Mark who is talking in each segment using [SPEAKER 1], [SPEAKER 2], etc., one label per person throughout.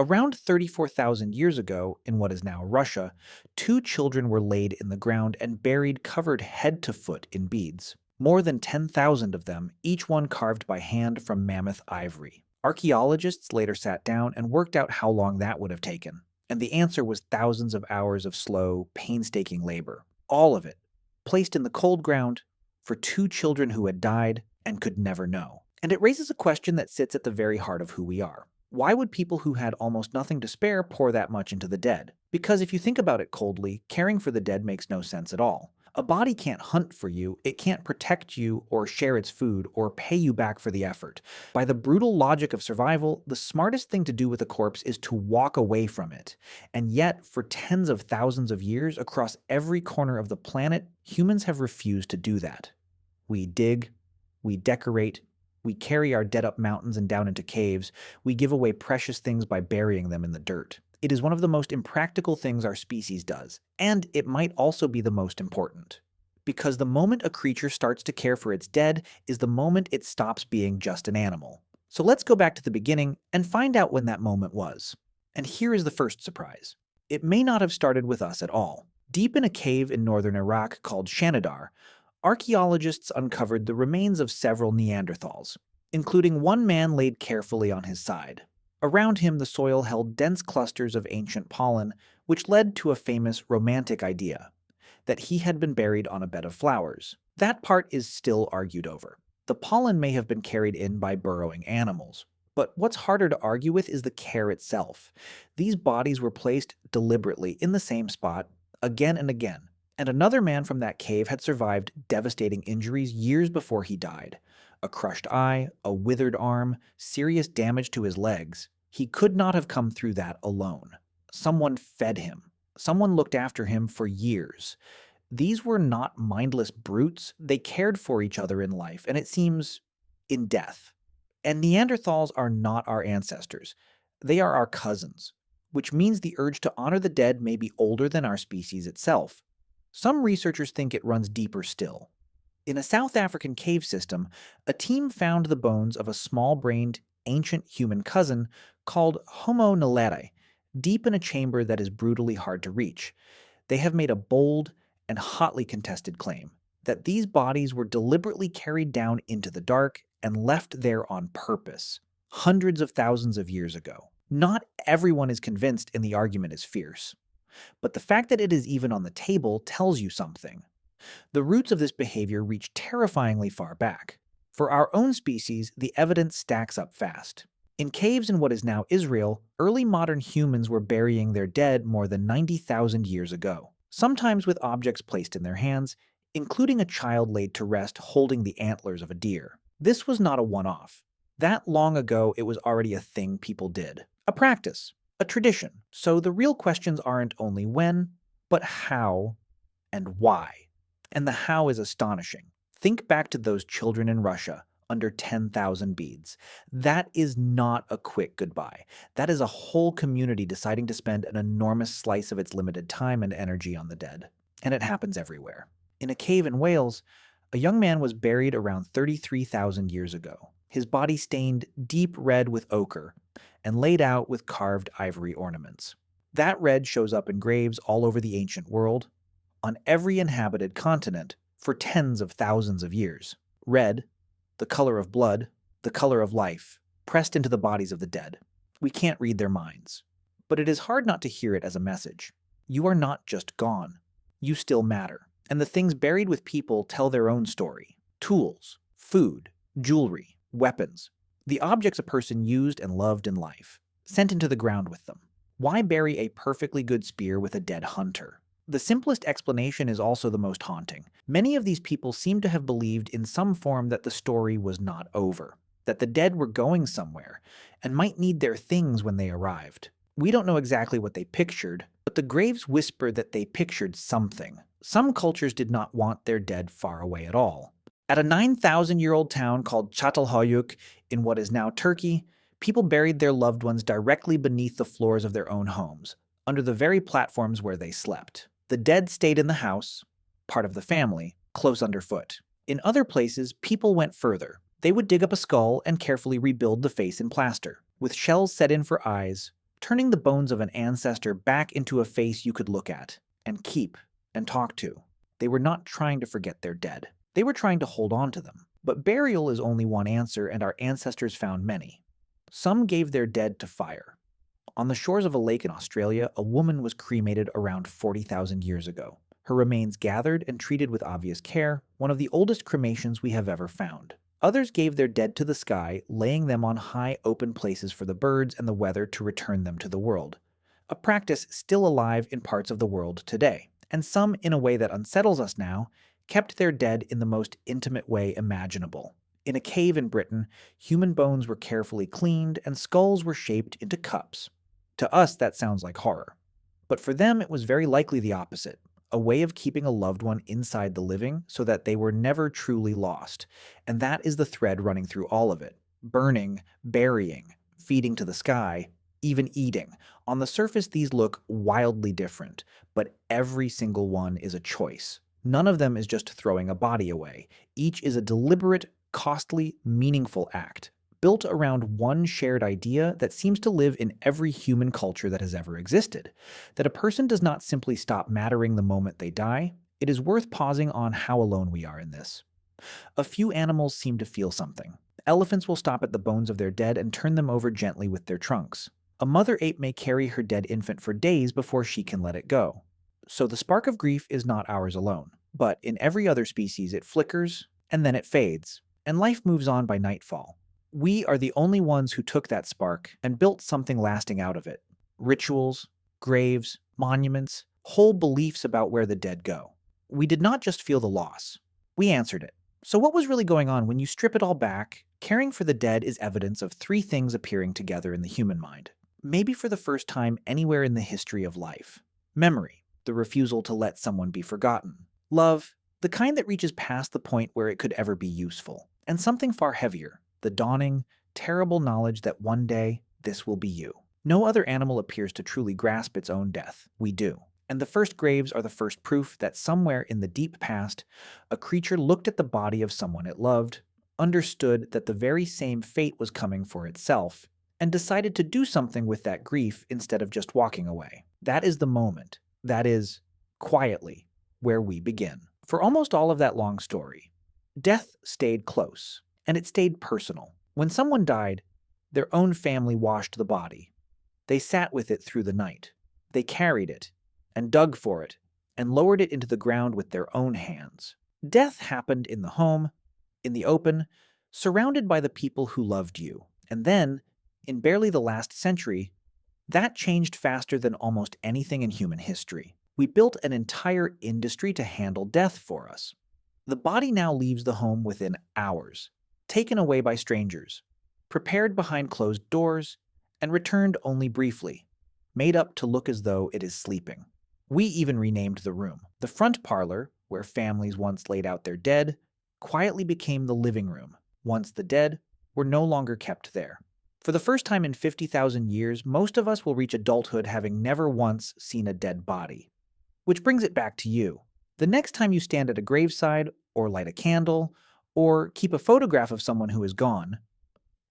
[SPEAKER 1] Around 34,000 years ago, in what is now Russia, two children were laid in the ground and buried covered head to foot in beads. More than 10,000 of them, each one carved by hand from mammoth ivory. Archaeologists later sat down and worked out how long that would have taken. And the answer was thousands of hours of slow, painstaking labor. All of it, placed in the cold ground for two children who had died and could never know. And it raises a question that sits at the very heart of who we are. Why would people who had almost nothing to spare pour that much into the dead? Because if you think about it coldly, caring for the dead makes no sense at all. A body can't hunt for you, it can't protect you or share its food or pay you back for the effort. By the brutal logic of survival, the smartest thing to do with a corpse is to walk away from it. And yet, for tens of thousands of years, across every corner of the planet, humans have refused to do that. We dig, we decorate, we carry our dead up mountains and down into caves, we give away precious things by burying them in the dirt. It is one of the most impractical things our species does, and it might also be the most important. Because the moment a creature starts to care for its dead is the moment it stops being just an animal. So let's go back to the beginning and find out when that moment was. And here is the first surprise. It may not have started with us at all. Deep in a cave in northern Iraq called Shanidar, archaeologists uncovered the remains of several Neanderthals, including one man laid carefully on his side. Around him, the soil held dense clusters of ancient pollen, which led to a famous romantic idea that he had been buried on a bed of flowers. That part is still argued over. The pollen may have been carried in by burrowing animals. But what's harder to argue with is the care itself. These bodies were placed deliberately in the same spot again and again. And another man from that cave had survived devastating injuries years before he died. A crushed eye, a withered arm, serious damage to his legs. He could not have come through that alone. Someone fed him. Someone looked after him for years. These were not mindless brutes. They cared for each other in life, and it seems in death. And Neanderthals are not our ancestors. They are our cousins, which means the urge to honor the dead may be older than our species itself. Some researchers think it runs deeper still. In a South African cave system, a team found the bones of a small-brained, ancient human cousin called Homo naledi, deep in a chamber that is brutally hard to reach. They have made a bold and hotly contested claim that these bodies were deliberately carried down into the dark and left there on purpose, hundreds of thousands of years ago. Not everyone is convinced, and the argument is fierce. But the fact that it is even on the table tells you something. The roots of this behavior reach terrifyingly far back. For our own species, the evidence stacks up fast. In caves in what is now Israel, early modern humans were burying their dead more than 90,000 years ago, sometimes with objects placed in their hands, including a child laid to rest holding the antlers of a deer. This was not a one-off. That long ago, it was already a thing people did, a practice, a tradition. So the real questions aren't only when, but how and why. And the how is astonishing. Think back to those children in Russia under 10,000 beads. That is not a quick goodbye. That is a whole community deciding to spend an enormous slice of its limited time and energy on the dead. And it happens everywhere. In a cave in Wales, a young man was buried around 33,000 years ago, his body stained deep red with ochre and laid out with carved ivory ornaments. That red shows up in graves all over the ancient world, on every inhabited continent, for tens of thousands of years. Red, the color of blood, the color of life, pressed into the bodies of the dead. We can't read their minds. But it is hard not to hear it as a message. You are not just gone. You still matter. And the things buried with people tell their own story. Tools, food, jewelry, weapons. The objects a person used and loved in life, sent into the ground with them. Why bury a perfectly good spear with a dead hunter? The simplest explanation is also the most haunting. Many of these people seem to have believed in some form that the story was not over, that the dead were going somewhere, and might need their things when they arrived. We don't know exactly what they pictured, but the graves whisper that they pictured something. Some cultures did not want their dead far away at all. At a 9,000-year-old town called Çatalhöyük in what is now Turkey, people buried their loved ones directly beneath the floors of their own homes, under the very platforms where they slept. The dead stayed in the house, part of the family, close underfoot. In other places, people went further. They would dig up a skull and carefully rebuild the face in plaster, with shells set in for eyes, turning the bones of an ancestor back into a face you could look at and keep and talk to. They were not trying to forget their dead. They were trying to hold on to them. But burial is only one answer, and our ancestors found many. Some gave their dead to fire. On the shores of a lake in Australia, a woman was cremated around 40,000 years ago. Her remains gathered and treated with obvious care, one of the oldest cremations we have ever found. Others gave their dead to the sky, laying them on high open places for the birds and the weather to return them to the world. A practice still alive in parts of the world today. And some, in a way that unsettles us now, kept their dead in the most intimate way imaginable. In a cave in Britain, human bones were carefully cleaned and skulls were shaped into cups. To us, that sounds like horror. But for them, it was very likely the opposite, a way of keeping a loved one inside the living so that they were never truly lost. And that is the thread running through all of it. Burning, burying, feeding to the sky, even eating. On the surface, these look wildly different, but every single one is a choice. None of them is just throwing a body away. Each is a deliberate, costly, meaningful act, built around one shared idea that seems to live in every human culture that has ever existed. That a person does not simply stop mattering the moment they die. It is worth pausing on how alone we are in this. A few animals seem to feel something. Elephants will stop at the bones of their dead and turn them over gently with their trunks. A mother ape may carry her dead infant for days before she can let it go. So the spark of grief is not ours alone. But in every other species, it flickers, and then it fades, and life moves on by nightfall. We are the only ones who took that spark and built something lasting out of it. Rituals, graves, monuments, whole beliefs about where the dead go. We did not just feel the loss. We answered it. So what was really going on when you strip it all back? Caring for the dead is evidence of three things appearing together in the human mind. Maybe for the first time anywhere in the history of life. Memory, the refusal to let someone be forgotten. Love, the kind that reaches past the point where it could ever be useful. And something far heavier, the dawning, terrible knowledge that one day this will be you. No other animal appears to truly grasp its own death. We do. And the first graves are the first proof that somewhere in the deep past, a creature looked at the body of someone it loved, understood that the very same fate was coming for itself, and decided to do something with that grief instead of just walking away. That is the moment. That is, quietly, where we begin. For almost all of that long story, death stayed close, and it stayed personal. When someone died, their own family washed the body. They sat with it through the night. They carried it, and dug for it, and lowered it into the ground with their own hands. Death happened in the home, in the open, surrounded by the people who loved you. And then, in barely the last century, that changed faster than almost anything in human history. We built an entire industry to handle death for us. The body now leaves the home within hours, taken away by strangers, prepared behind closed doors, and returned only briefly, made up to look as though it is sleeping. We even renamed the room. The front parlor, where families once laid out their dead, quietly became the living room, once the dead were no longer kept there. For the first time in 50,000 years, most of us will reach adulthood having never once seen a dead body. Which brings it back to you. The next time you stand at a graveside, or light a candle, or keep a photograph of someone who is gone,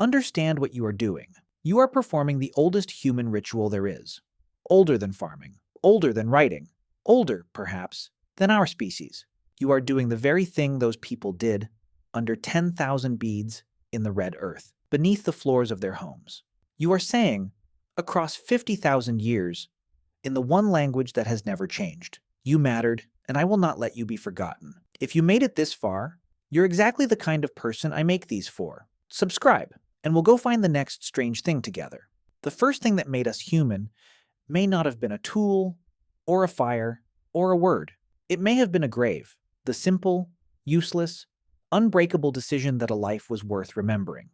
[SPEAKER 1] understand what you are doing. You are performing the oldest human ritual there is. Older than farming, older than writing, older, perhaps, than our species. You are doing the very thing those people did under 10,000 beads in the red earth, beneath the floors of their homes. You are saying, across 50,000 years, in the one language that has never changed, you mattered, and I will not let you be forgotten. If you made it this far, you're exactly the kind of person I make these for. Subscribe, and we'll go find the next strange thing together. The first thing that made us human may not have been a tool, or a fire, or a word. It may have been a grave, the simple, useless, unbreakable decision that a life was worth remembering.